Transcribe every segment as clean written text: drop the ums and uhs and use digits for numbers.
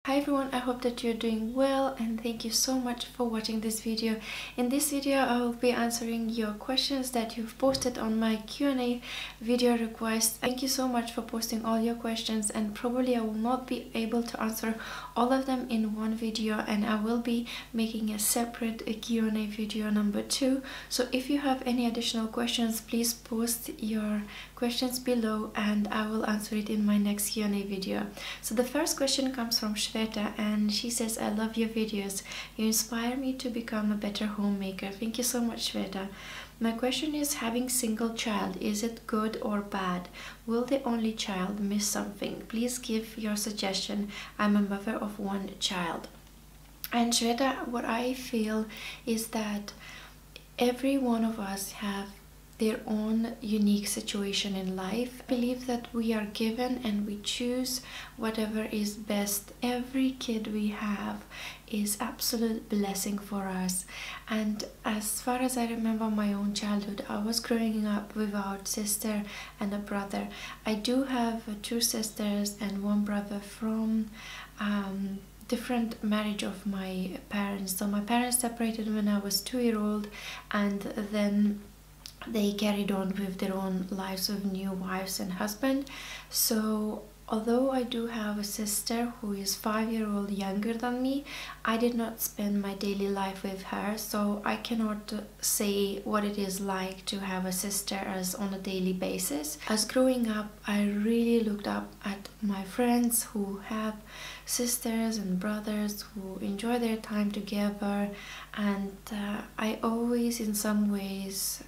Hi everyone, I hope that you're doing well and thank you so much for watching this video. In this video I will be answering your questions that you've posted on my Q&A video request. Thank you so much for posting all your questions, and probably I will not be able to answer all of them in one video, and I will be making a separate Q&A video number 2. So if you have any additional questions, please post your questions below and I will answer it in my next Q&A video. So the first question comes from Shweta, and she says, I love your videos. You inspire me to become a better homemaker. Thank you so much, Shweta. My question is, having single child, is it good or bad? Will the only child miss something? Please give your suggestion. I'm a mother of one child. And Shweta, what I feel is that every one of us have their own unique situation in life. I believe that we are given and we choose whatever is best. Every kid we have is absolute blessing for us, and as far as I remember my own childhood, I was growing up without sister and a brother. I do have 2 sisters and 1 brother from different marriage of my parents. So my parents separated when I was 2-year-old, and then they carried on with their own lives with new wives and husband. So although I do have a sister who is 5-year-old younger than me, I did not spend my daily life with her, so I cannot say what it is like to have a sister as on a daily basis. As growing up, I really looked up at my friends who have sisters and brothers who enjoy their time together, and I always in some ways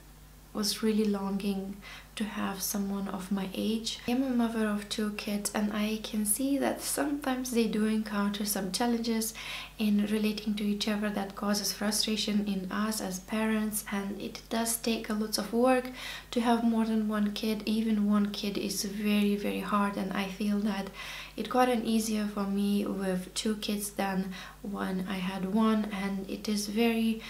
was really longing to have someone of my age. I am a mother of 2 kids, and I can see that sometimes they do encounter some challenges in relating to each other that causes frustration in us as parents, and it does take a lot of work to have more than 1 kid. Even 1 kid is very hard, and I feel that it gotten easier for me with 2 kids than when I had 1, and it is very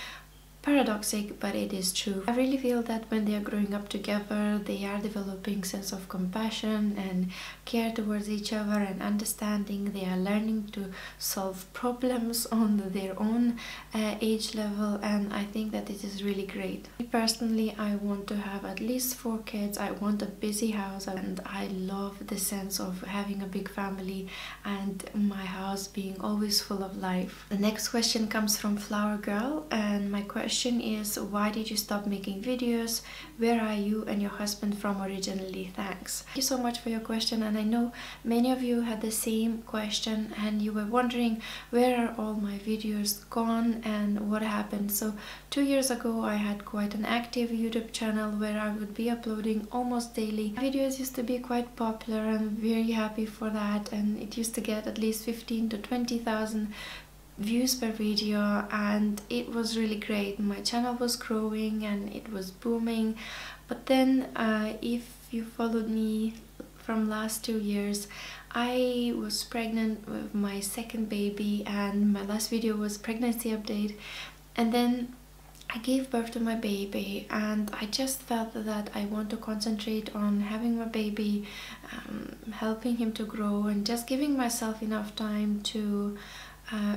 paradoxic, but it is true. I really feel that when they are growing up together, they are developing sense of compassion and care towards each other and understanding. They are learning to solve problems on their own age level, and I think that it is really great. Personally, I want to have at least 4 kids. I want a busy house, and I love the sense of having a big family and my house being always full of life. The next question comes from Flower Girl, and my question is, why did you stop making videos? Where are you and your husband from originally? Thanks. Thank you so much for your question, and I know many of you had the same question and you were wondering where are all my videos gone and what happened. So 2 years ago I had quite an active YouTube channel where I would be uploading almost daily. Videos used to be quite popular. I'm very happy for that, and it used to get at least 15,000 to 20,000 views per video, and it was really great. My channel was growing and it was booming. But then if you followed me from last 2 years, I was pregnant with my 2nd baby, and my last video was pregnancy update, and then I gave birth to my baby, and I just felt that I want to concentrate on having my baby, helping him to grow, and just giving myself enough time to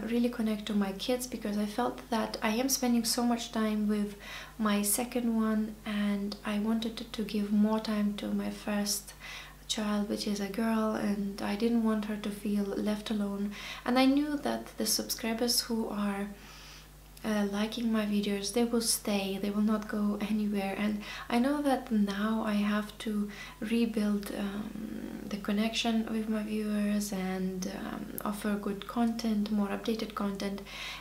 really connect to my kids, because I felt that I am spending so much time with my 2nd one, and I wanted to give more time to my 1st child, which is a girl, and I didn't want her to feel left alone. And I knew that the subscribers who are liking my videos, they will stay, they will not go anywhere. And I know that now I have to rebuild the connection with my viewers and offer good content, more updated content,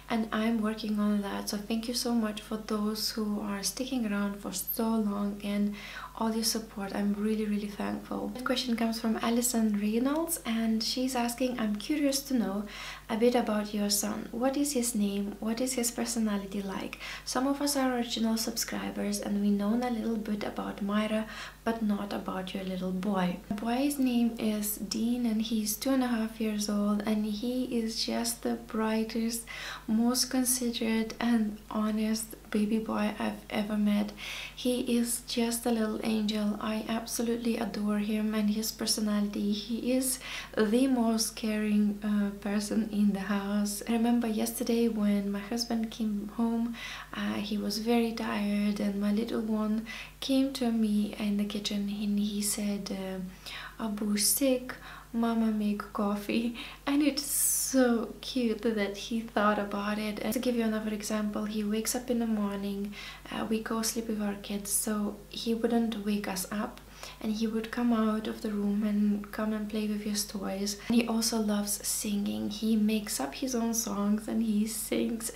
and I'm working on that. So thank you so much for those who are sticking around for so long and all your support. I'm really thankful. The question comes from Alison Reynolds, and she's asking, I'm curious to know a bit about your son. What is his name? What is his personality like? Some of us are original subscribers and we know a little bit about Myra, but not about your little boy. The boy's name is Dean, and he's 2.5 years old, and he is just the brightest, most considerate and honest baby boy I've ever met. He is just a little angel. I absolutely adore him and his personality. He is the most caring person in the house. I remember yesterday when my husband came home, he was very tired, and my little one came to me in the kitchen and he said, Abu's sick, Mama make coffee. And it's so cute that he thought about it. And to give you another example, he wakes up in the morning, we go sleep with our kids, so he wouldn't wake us up, and he would come out of the room and come and play with his toys. And he also loves singing. He makes up his own songs and he sings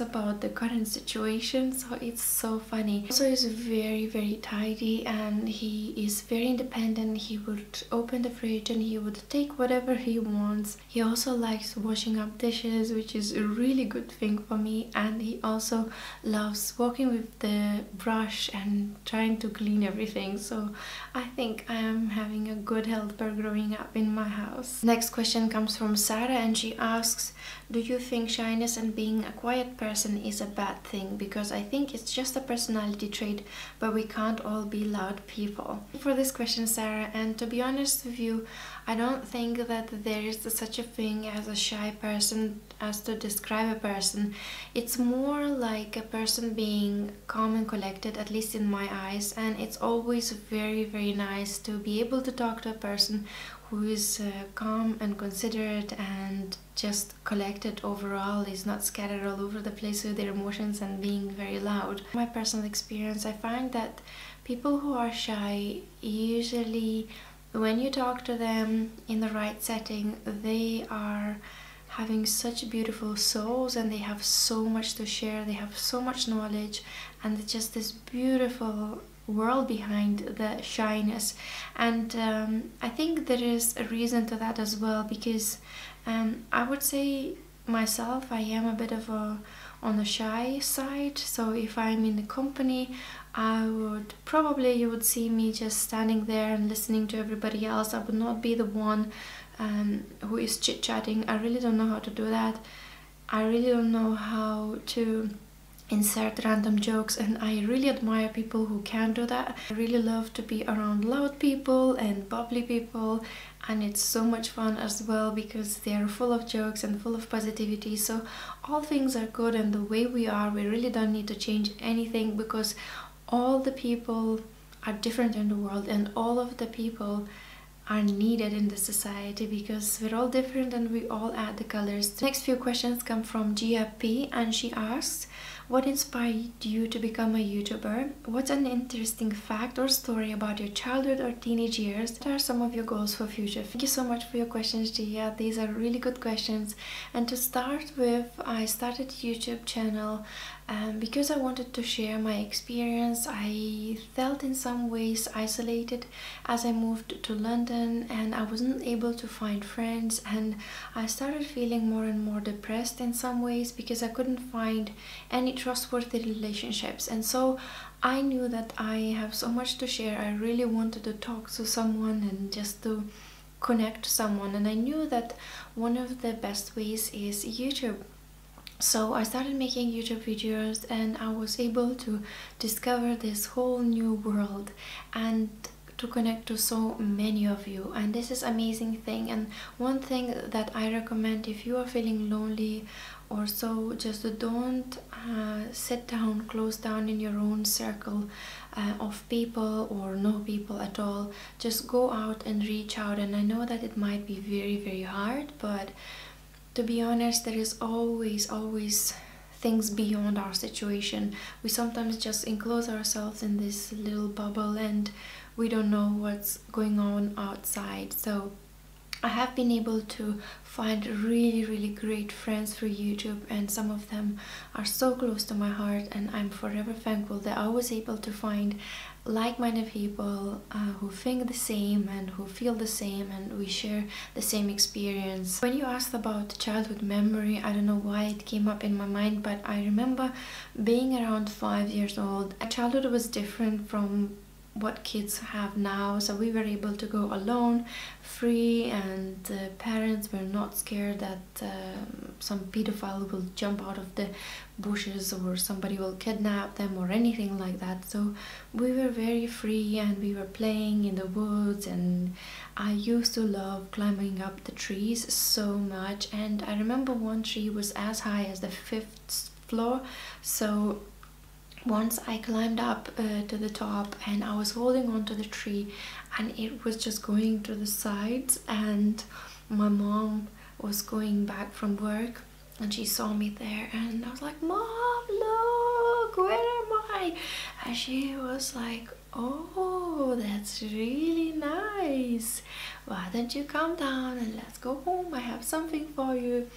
about the current situation, so it's so funny. Also, he's very tidy and he is very independent. He would open the fridge and he would take whatever he wants. He also likes washing up dishes, which is a really good thing for me, and he also loves walking with the brush and trying to clean everything. So I think I am having a good helper growing up in my house. Next question comes from Sarah, and she asks, do you think shyness and being a quiet person is a bad thing? Because I think it's just a personality trait, but we can't all be loud people. For this question, Sarah, and to be honest with you, I don't think that there is such a thing as a shy person as to describe a person. It's more like a person being calm and collected, at least in my eyes, and it's always very nice to be able to talk to a person who is calm and considerate and just collected overall, is not scattered all over the place with their emotions and being very loud. My personal experience, I find that people who are shy, usually when you talk to them in the right setting, they are having such beautiful souls and they have so much to share, they have so much knowledge, and it's just this beautiful world behind the shyness. And I think there is a reason to that as well, because I would say myself, I am a bit of a on the shy side. So if I'm in the company, you would see me just standing there and listening to everybody else. I would not be the one who is chit-chatting. I really don't know how to do that. I really don't know how to insert random jokes, and I really admire people who can do that. I really love to be around loud people and bubbly people, and it's so much fun as well because they are full of jokes and full of positivity. So all things are good, and the way we are, we really don't need to change anything, because all the people are different in the world and all of the people are needed in the society, because we're all different and we all add the colors. The next few questions come from Gia P, and she asks, what inspired you to become a YouTuber? What's an interesting fact or story about your childhood or teenage years? What are some of your goals for future? Thank you so much for your questions, Gia. These are really good questions. And to start with, I started a YouTube channel because I wanted to share my experience. I felt in some ways isolated as I moved to London, and I wasn't able to find friends, and I started feeling more and more depressed in some ways because I couldn't find any trustworthy relationships. And so I knew that I have so much to share. I really wanted to talk to someone and just to connect to someone, and I knew that one of the best ways is YouTube. So I started making YouTube videos, and I was able to discover this whole new world and to connect to so many of you, and this is amazing thing. And one thing that I recommend, if you are feeling lonely or so, just don't sit down, close down in your own circle of people or no people at all. Just go out and reach out. And I know that it might be very hard, but to be honest, there is always things beyond our situation. We sometimes just enclose ourselves in this little bubble and we don't know what's going on outside. So I have been able to find really great friends through YouTube, and some of them are so close to my heart, and I'm forever thankful that I was able to find like-minded people who think the same and who feel the same, and we share the same experience. When you asked about childhood memory, I don't know why it came up in my mind, but I remember being around 5 years old. My childhood was different from what kids have now. So we were able to go alone, free, and parents were not scared that some pedophile will jump out of the bushes or somebody will kidnap them or anything like that. So we were very free and we were playing in the woods, and I used to love climbing up the trees so much. And I remember one tree was as high as the 5th floor, so once I climbed up to the top and I was holding on to the tree and it was just going to the sides, and my mom was going back from work and she saw me there and I was like, "Mom, look, where am I?" And she was like, "Oh, that's really nice. Why don't you come down and let's go home? I have something for you."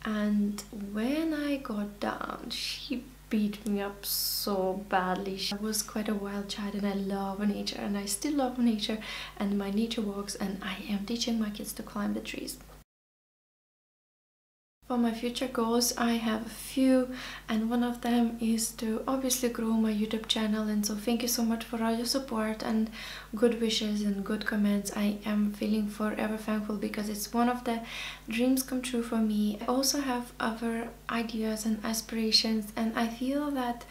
And when I got down, she beat me up so badly. I was quite a wild child and I love nature, and I still love nature and my nature walks, and I am teaching my kids to climb the trees. For my future goals, I have a few, and one of them is to obviously grow my YouTube channel. And so thank you so much for all your support and good wishes and good comments. I am feeling forever thankful because it's one of the dreams come true for me. I also have other ideas and aspirations, and I feel that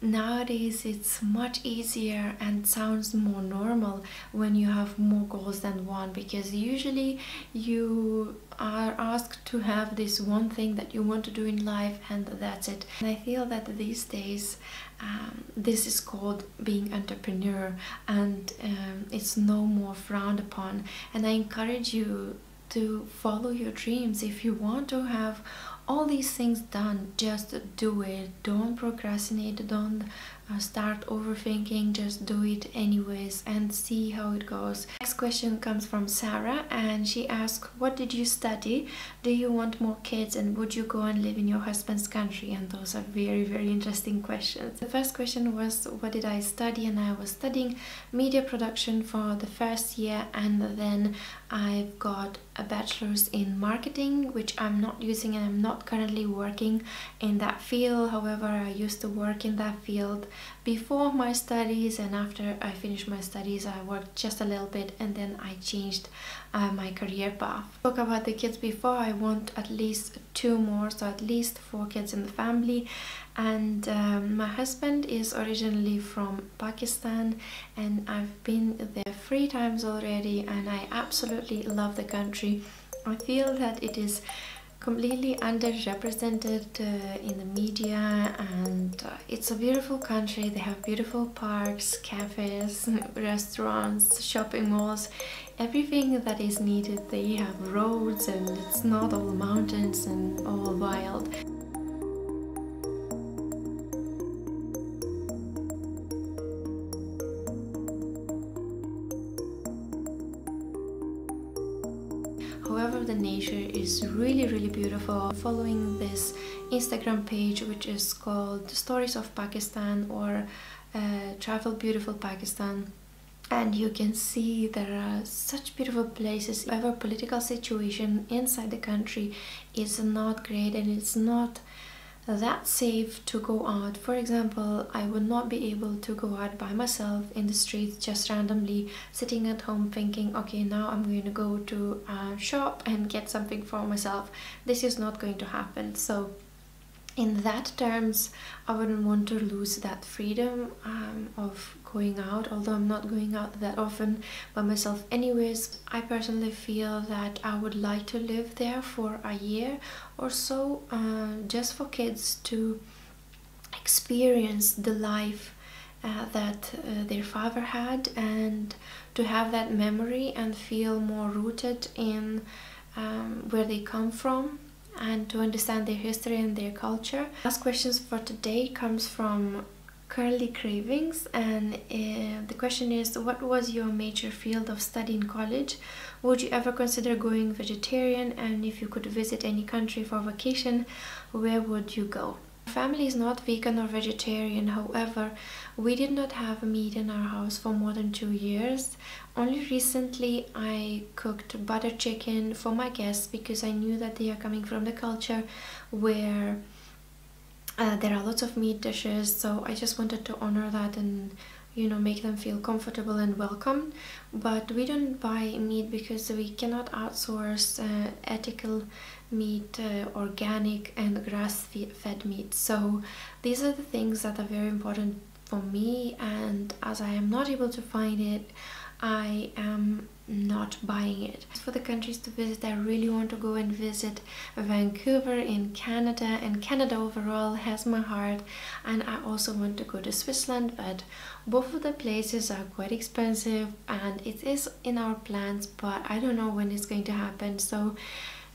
nowadays it's much easier and sounds more normal when you have more goals than one, because usually you are asked to have this one thing that you want to do in life and that's it. And I feel that these days this is called being entrepreneur, and it's no more frowned upon. And I encourage you to follow your dreams. If you want to have all these things done, just do it. Don't procrastinate, don't start overthinking, just do it anyways and see how it goes. Next question comes from Sarah, and she asks, "What did you study? Do you want more kids, and would you go and live in your husband's country?" And those are very, very interesting questions. The first question was, what did I study? And I was studying media production for the first year, and then I've got a bachelor's in marketing, which I'm not using, and I'm not currently working in that field. However, I used to work in that field before my studies, and after I finished my studies I worked just a little bit, and then I changed my career path. Spoke about the kids before. I want at least 2 more, so at least 4 kids in the family. And my husband is originally from Pakistan, and I've been there 3 times already, and I absolutely love the country. I feel that it is completely underrepresented in the media, and it's a beautiful country. They have beautiful parks, cafes, restaurants, shopping malls, everything that is needed. They have roads, and it's not all mountains and all wild. However, the nature is really, really beautiful. Following this Instagram page, which is called Stories of Pakistan or Travel Beautiful Pakistan, and you can see there are such beautiful places. However, political situation inside the country is not great, and it's not that safe to go out. For example, I would not be able to go out by myself in the streets just randomly, sitting at home thinking, okay, now I'm going to go to a shop and get something for myself. This is not going to happen. So in that terms, I wouldn't want to lose that freedom of going out, although I'm not going out that often by myself anyways. I personally feel that I would like to live there for a year or so, just for kids to experience the life that their father had, and to have that memory and feel more rooted in where they come from, and to understand their history and their culture. Last questions for today comes from Curly Cravings, and the question is, what was your major field of study in college? Would you ever consider going vegetarian? And if you could visit any country for vacation, where would you go? Family is not vegan or vegetarian. However, we did not have meat in our house for more than 2 years. Only recently I cooked butter chicken for my guests, because I knew that they are coming from the culture where there are lots of meat dishes, so I just wanted to honor that and you know, make them feel comfortable and welcome. But we don't buy meat because we cannot outsource ethical meat, organic and grass-fed meat. So these are the things that are very important for me, and as I am not able to find it, I am not buying it. For the countries to visit, I really want to go and visit Vancouver in Canada, and Canada overall has my heart, and I also want to go to Switzerland, but both of the places are quite expensive and it is in our plans, but I don't know when it's going to happen. So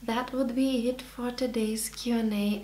that would be it for today's Q&A.